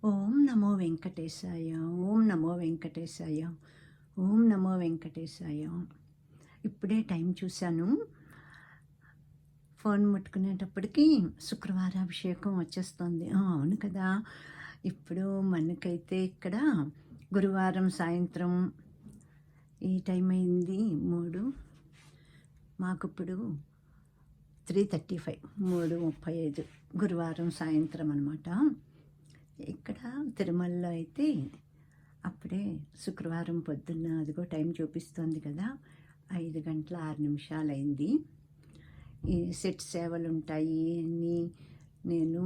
ఓం నమో వెంకటేశాయ. ఓం నమో వెంకటేశాయ. ఓం నమో వెంకటేశాయ. ఇప్పుడే టైం చూశాను. ఫోన్ ముట్టుకునేటప్పటికి శుక్రవారాభిషేకం వచ్చేస్తుంది. అవును కదా. ఇప్పుడు మనకైతే ఇక్కడ గురువారం సాయంత్రం ఈ టైం అయింది 3. మాకిప్పుడు 3:35, 3:35 గురువారం సాయంత్రం అనమాట. ఇక్కడ తిరుమలలో అయితే అప్పుడే శుక్రవారం పొద్దున్న అదిగో టైం చూపిస్తుంది కదా, 5 గంటల 6 నిమిషాలు అయింది. ఈ సెట్ సేవలు ఉంటాయి అని నేను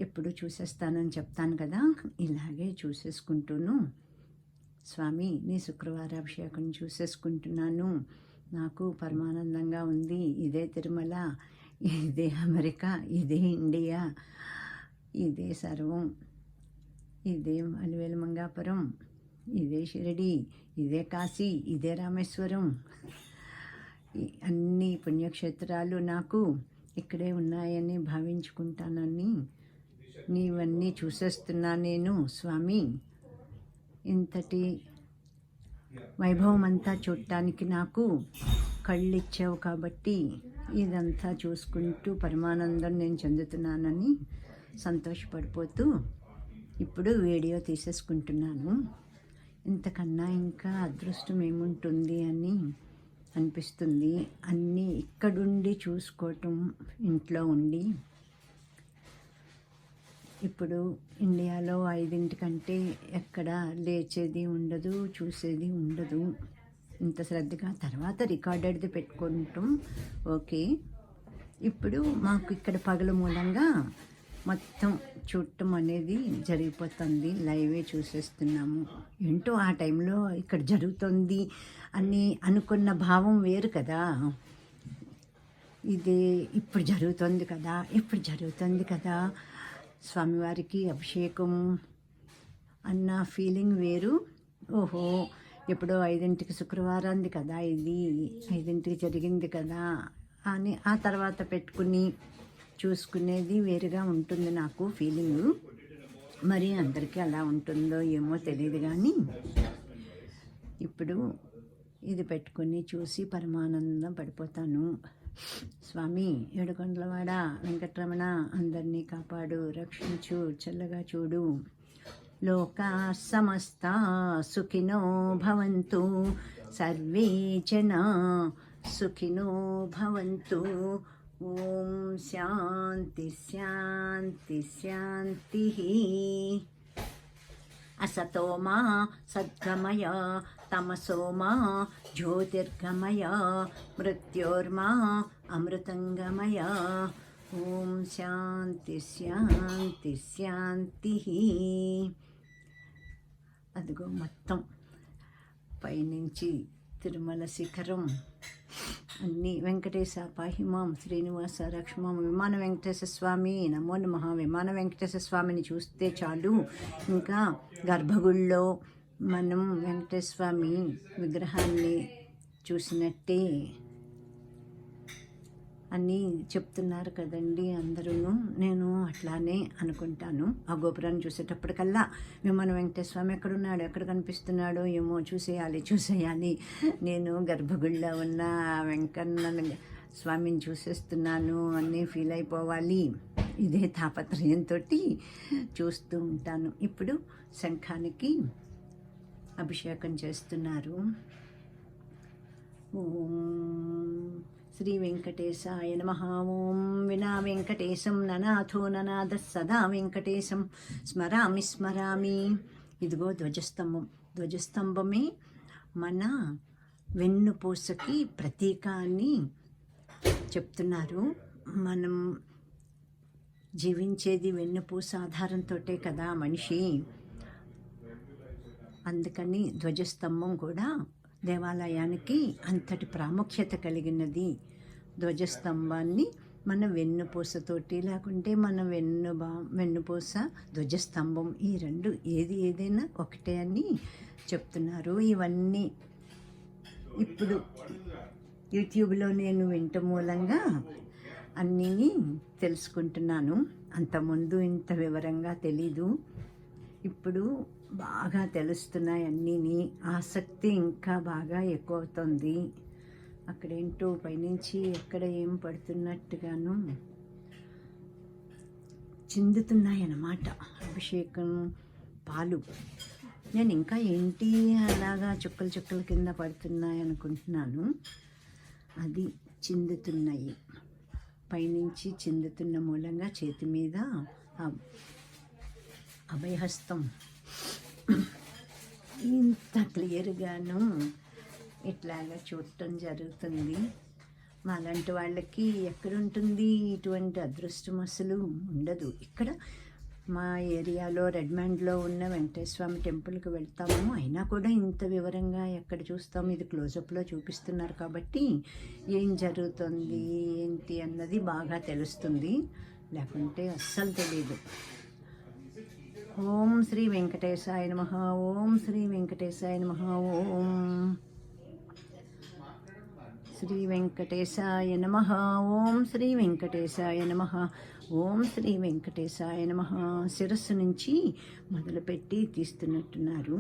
ఎప్పుడు చూసేస్తానని చెప్తాను కదా, ఇలాగే చూసేసుకుంటూను స్వామి నీ శుక్రవారాభిషేకం చూసేసుకుంటున్నాను. నాకు పరమానందంగా ఉంది. ఇదే తిరుమల, ఇదే అమెరికా, ఇదే ఇండియా, ఇదే సర్వం, ఇదే అలివేలు మంగాపురం, ఇదే షిరిడి, ఇదే కాశీ, ఇదే రామేశ్వరం. అన్ని పుణ్యక్షేత్రాలు నాకు ఇక్కడే ఉన్నాయని భావించుకుంటానని నీవన్నీ చూసేస్తున్నా నేను స్వామి. ఇంతటి వైభవం అంతా చూడటానికి నాకు కళ్ళు ఇచ్చావు కాబట్టి ఇదంతా చూసుకుంటూ పరమానందం నేను చెందుతున్నానని సంతోషపడిపోతూ ఇప్పుడు వీడియో తీసేసుకుంటున్నాను. ఇంతకన్నా ఇంకా అదృష్టం ఏముంటుంది అని అనిపిస్తుంది. అన్నీ ఇక్కడుండి చూసుకోవటం, ఇంట్లో ఉండి. ఇప్పుడు ఇండియాలో 5 ఎక్కడ లేచేది ఉండదు, చూసేది ఉండదు. ఇంత శ్రద్ధగా తర్వాత రికార్డెడ్ది పెట్టుకుంటాం, ఓకే. ఇప్పుడు మాకు ఇక్కడ పగల మూలంగా మొత్తం చూడటం అనేది జరిగిపోతుంది. లైవే చూసేస్తున్నాము. ఏంటో ఆ టైంలో ఇక్కడ జరుగుతుంది అని అనుకున్న భావం వేరు కదా. ఇదే ఇప్పుడు జరుగుతుంది కదా, ఇప్పుడు జరుగుతుంది కదా, స్వామివారికి అభిషేకం అన్న ఫీలింగ్ వేరు. ఓహో ఎప్పుడో 5 శుక్రవారాంది కదా, ఇది 5 జరిగింది కదా అని ఆ తర్వాత పెట్టుకుని చూసుకునేది వేరుగా ఉంటుంది నాకు ఫీలింగు. మరి అందరికీ అలా ఉంటుందో ఏమో తెలియదు కానీ ఇప్పుడు ఇది పెట్టుకుని చూసి పరమానందం పడిపోతాను. స్వామి ఏడుకొండలవాడ వెంకటరమణ, అందరినీ కాపాడు, రక్షించు, చల్లగా చూడు. లోకా సమస్త సుఖినో భవంతు, సర్వే జనా సుఖినో భవంతు. ఓం శాంతి శాంతి శాంతి. అసతో మా సద్గమయ, తమసో మా జ్యోతిర్గమయ, మృత్యోర్మా అమృతంగమయ. ఓం శాంతి శాంతి శాంతి. అదిగో మొత్తం పైనుంచి తిరుమల శిఖరం అన్నీ వెంకటేశ పాహిమాం, శ్రీనివాస రక్ష్మం, విమాన వెంకటేశ్వర స్వామి నమో నమః. విమాన వెంకటేశ్వర స్వామిని చూస్తే చాలు, ఇంకా గర్భగుడిలో మనం వెంకటేశ్వర స్వామి విగ్రహాన్ని చూసినట్టే అని చెప్తున్నారు కదండి అందరూ. నేను అట్లానే అనుకుంటాను. ఆ గోపురాన్ని చూసేటప్పటికల్లా విమాన వెంకటేశ్వర స్వామి ఎక్కడున్నాడు, ఎక్కడ కనిపిస్తున్నాడో ఏమో చూసేయాలి. నేను గర్భగుడిలో ఉన్న వెంకన్న స్వామిని చూసేస్తున్నాను అని ఫీల్ అయిపోవాలి. ఇదే తాపత్రయంతో చూస్తూ ఉంటాను. ఇప్పుడు శంఖానికి అభిషేకం చేస్తున్నారు. ఓం శ్రీ వెంకటేశాయ నమః. ఓం వినా వెంకటేశం ననాథో ననాథ సదా వెంకటేశం స్మరామి. ఇదిగో ధ్వజస్తంభమే మన వెన్నుపూసకి ప్రతీక అని చెప్తున్నారు. మనం జీవించేది వెన్నుపూస ఆధారంతో కదా మనిషి. అందుకని ధ్వజస్తంభం కూడా దేవాలయానికి అంతటి ప్రాముఖ్యత కలిగినది. ధ్వజస్తంభాన్ని మన వెన్నుపూసతోటి, లేకుంటే మన వెన్నుపూస ధ్వజస్తంభం, ఈ రెండు ఏదైనా ఒకటే అని చెప్తున్నారు. ఇవన్నీ ఇప్పుడు యూట్యూబ్లో నేను వినటం మూలంగా అన్నీ తెలుసుకుంటున్నాను. అంతకుముందు ఇంత వివరంగా తెలీదు. ఇప్పుడు బాగా తెలుస్తున్నాయి అన్నీని. ఆసక్తి ఇంకా బాగా ఎక్కువ అవుతుంది. అక్కడేంటో పైనుంచి ఎక్కడ ఏం పడుతున్నట్టుగాను చిందుతున్నాయన్నమాట అభిషేకం పాలు. నేను ఇంకా ఏంటి అలాగా చుక్కలు చుక్కల కింద పడుతున్నాయి అనుకుంటున్నాను. అది చిందుతున్నాయి, పైనుంచి చిందుతున్న మూలంగా చేతి మీద అభయహస్తం ఇంత క్లియర్గాను ఇట్లాగా చూడటం జరుగుతుంది. మాలాంటి వాళ్ళకి ఎక్కడుంటుంది ఇటువంటి అదృష్టం? అసలు ఉండదు. ఇక్కడ మా ఏరియాలో రెడ్మాండ్లో ఉన్న వెంకటేశ్వర స్వామి టెంపుల్కి వెళ్తాము, అయినా కూడా ఇంత వివరంగా ఎక్కడ చూస్తాము. ఇది క్లోజప్లో చూపిస్తున్నారు కాబట్టి ఏం జరుగుతుంది ఏంటి అన్నది బాగా తెలుస్తుంది, లేకుంటే అస్సలు తెలియదు. ఓం శ్రీ వెంకటేశాయ నమః. ఓం శ్రీ వెంకటేశాయ నమః. ఓం శ్రీ వెంకటేశాయ నమః. ఓం శ్రీ వెంకటేశాయ నమః. ఓం శ్రీ వెంకటేశాయ నమః. శిరస్సు నుంచి మొదలుపెట్టి తీస్తున్నట్టున్నారు.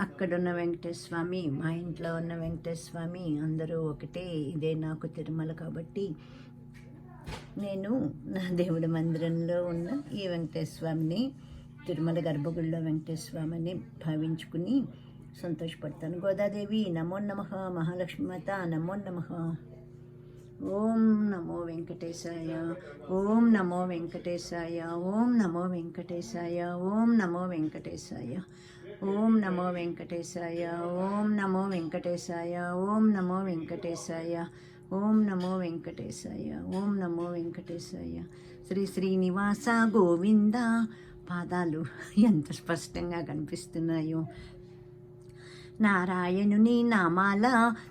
అక్కడున్న వెంకటేశ్వర స్వామి, మా ఇంట్లో ఉన్న వెంకటేశ్వర స్వామి అందరూ ఒకటే. ఇదే నాకు తిరుమల కాబట్టి నేను నా దేవుడి మందిరంలో ఉన్న ఈ వెంకటేశ్వర స్వామిని, తిరుమల గర్భగుడిలో వెంకటేశ్వర స్వామిని భావించుకుని సంతోషపడతాను. గోదాదేవి నమో నమః. మహాలక్ష్మి మాత నమో నమః. ఓం నమో వెంకటేశాయ. ఓం నమో వెంకటేశాయ. ఓం నమో వెంకటేశాయ. ఓం నమో వెంకటేశాయ. ఓం నమో వెంకటేశాయ. ఓం నమో వెంకటేశాయ. ఓం నమో వెంకటేశాయ. ఓం నమో వెంకటేశాయ. ఓం నమో వెంకటేశాయ. శ్రీ శ్రీనివాస గోవింద. పాదాలు ఎంత స్పష్టంగా కనిపిస్తున్నాయో. నారాయణుని నామాల,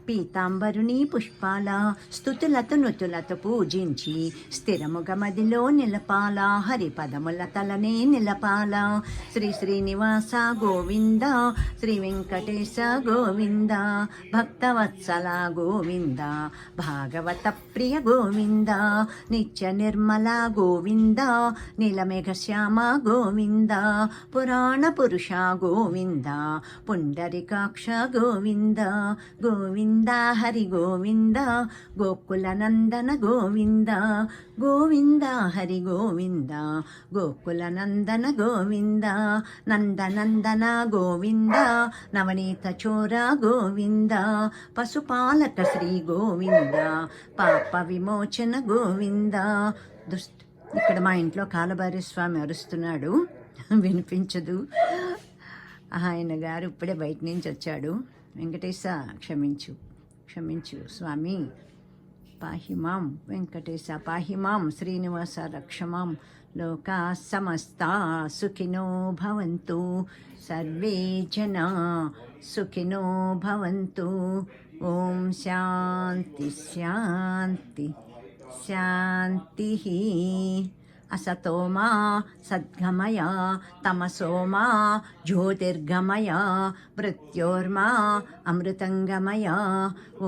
పీతాంబరుని పుష్పాల, స్తుతులతో నుతులతో పూజించి స్థిరముగ మదిలో నిలపాల. హరిపదముల తలనే నిలపాల. శ్రీ శ్రీనివాస గోవింద. శ్రీ వెంకటేశ గోవింద. భక్తవత్సల గోవింద. భాగవత ప్రియ గోవింద. నిత్య నిర్మల గోవింద. నీలమేఘ శ్యామ గోవింద. పురాణ పురుష గోవింద. పుండరికాక్ష గోవింద. గోవింద హరి గోవింద. గోకుల నందన గోవింద. గోవింద హరి గోవింద. గోకుల నందన గోవింద. నందనందన గోవింద. నవనీత చోర గోవింద. పశుపాలక శ్రీ గోవింద. పాప విమోచన గోవింద. ఇక్కడ మా ఇంట్లో కాలభైరవ స్వామి అరుస్తున్నాడు, వినిపించదు. ఆయన గారు ఇప్పుడే బయట నుంచి వచ్చాడు. వెంకటేశ క్షమించు, క్షమించు స్వామి. పాహిమాం వెంకటేశ పాహిమాం. శ్రీనివాస రక్షమాం. లోకా సమస్తా సుఖినో భవంతు. సర్వే జనా సుఖినో భవంతు. ఓం శాంతి శాంతి శాంతి. అసతోమా సద్గమయ. తమసోమా జ్యోతిర్గమయ. మృత్యోర్మా అమృతంగమయ.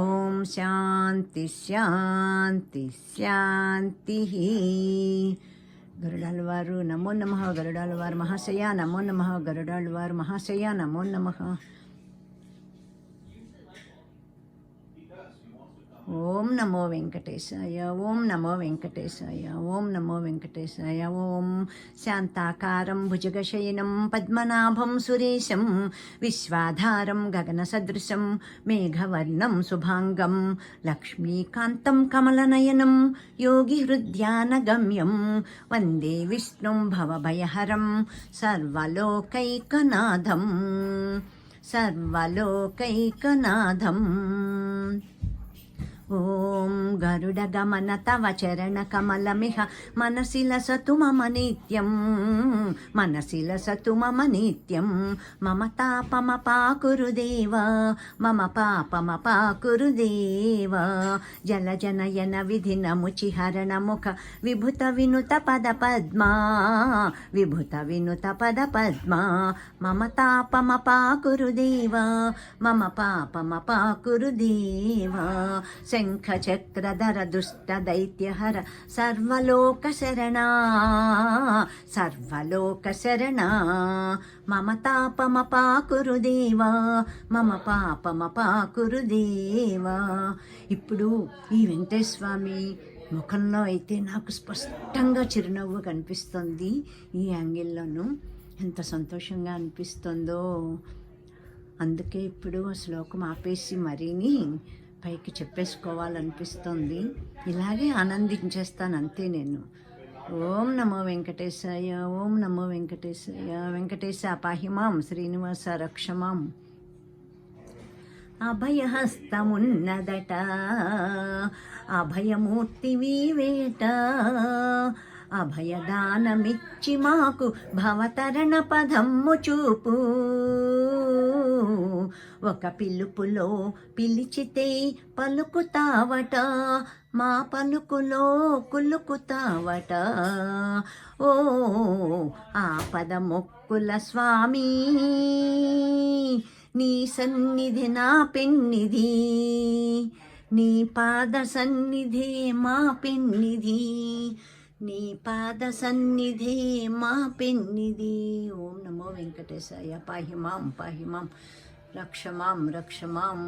ఓం శాంతి శాంతి శాంతి. గరుడాళ్వారు నమో నమః. గరుడాళ్వారు మహాశయ నమో నమః. గరుడాళ్వారు మహాశయ నమో నమః. ఓం నమో వెంకటేశాయ. ఓం నమో వెంకటేశాయ. ఓం నమో వెంకటేశాయ. ఓం శాంతాకారం భుజగశయనం పద్మనాభం సురేశం. విశ్వాధారం గగనసదృశం మేఘవర్ణం శుభాంగం. లక్ష్మీకాంతం కమలనయనం యోగిహృద్యానగమ్యం. వందే విష్ణుం భవభయహరం సర్వలోకైకనాథం. సర్వలోకైకనాథం. ఓం గరుడ గమన తవ చరణ కమలమిహ మనసి లసతు మమ నిత్యం. మనసి లసతు మమ నిత్యం. మమ తాపమ పాకురుదేవ. మమ పాపమ పాకురుదేవ. జలజనయన విధిన ముచిహరణ ముఖ విభుత వినుత పద పద్మా. విభుత వినుత పద పద్మా. మమ తాపమ పాకురుదేవ. మమ పాపమ పాకురుదేవ. శంఖ చక్రధర దుష్ట దైత్యహర సర్వలోక శరణా సర్వలోక శరణా మమ తాపమపాకురు దేవా మమ పాపమపాకురు దేవా. ఇప్పుడు ఈ వెంకటేశ్వర స్వామి ముఖంలో అయితే నాకు స్పష్టంగా చిరునవ్వు కనిపిస్తుంది. ఈ యాంగిల్లోనూ ఎంత సంతోషంగా అనిపిస్తుందో. అందుకే ఇప్పుడు ఆ శ్లోకం ఆపేసి మరీని పైకి చెప్పేసుకోవాలనిపిస్తుంది. ఇలాగే ఆనందించేస్తాను అంతే నేను. ఓం నమో వెంకటేశాయ, ఓం నమో వెంకటేశాయ. వెంకటేశ పాహిమాం, శ్రీనివాస రక్షమాం. అభయహస్తమున్నదట అభయమూర్తి వీవేట అభయదానమిచ్చి మాకు భవతరణ పదమ్ము చూపు. ఒక పిలుపులో పిలిచితే పలుకుతావట మా పలుకులో కులుకుతావట. ఓ ఆపద మొక్కుల స్వామి నీ సన్నిధి నా పెన్నిధి నీ పాద సన్నిధే మా పెన్నిధి నీ పాద సన్నిధే మా పెన్నిధి. ఓం నమో వెంకటేశాయ. పాహిమాం పాహిమాం రక్షమాం రక్షమాం.